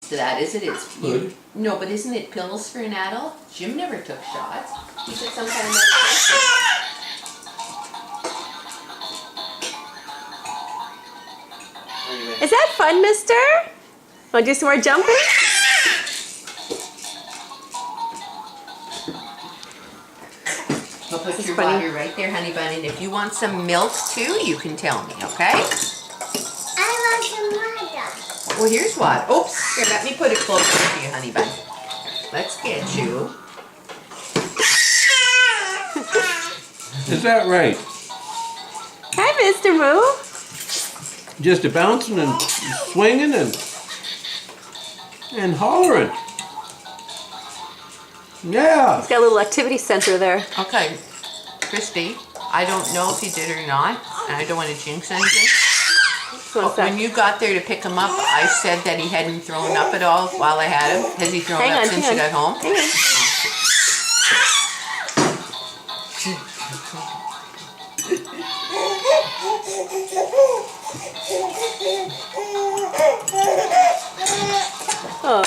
to that, is it? It's Good. no, but isn't it pills for an adult? Jim never took shots. He took some kind of medication. Is that fun, mister? Want to do some more jumping? I'll put This is your funny. water right there, honey bun, and if you want some milk too, you can tell me, okay? I want some water. Well, here's water. Oops, here, let me put it closer to you, honey bun. Let's get you. Is that right? Hi, Mr. Moo. Just a bouncing and swinging and hollering. Yeah. He's got a little activity center there. Okay, Christy, I don't know if he did or not, and I don't want to jinx anything. One But when sec. you got there to pick him up, I said that he hadn't thrown up at all while I had him. Has he thrown Hang up on, since hang you on. got home? Hang on. Oh,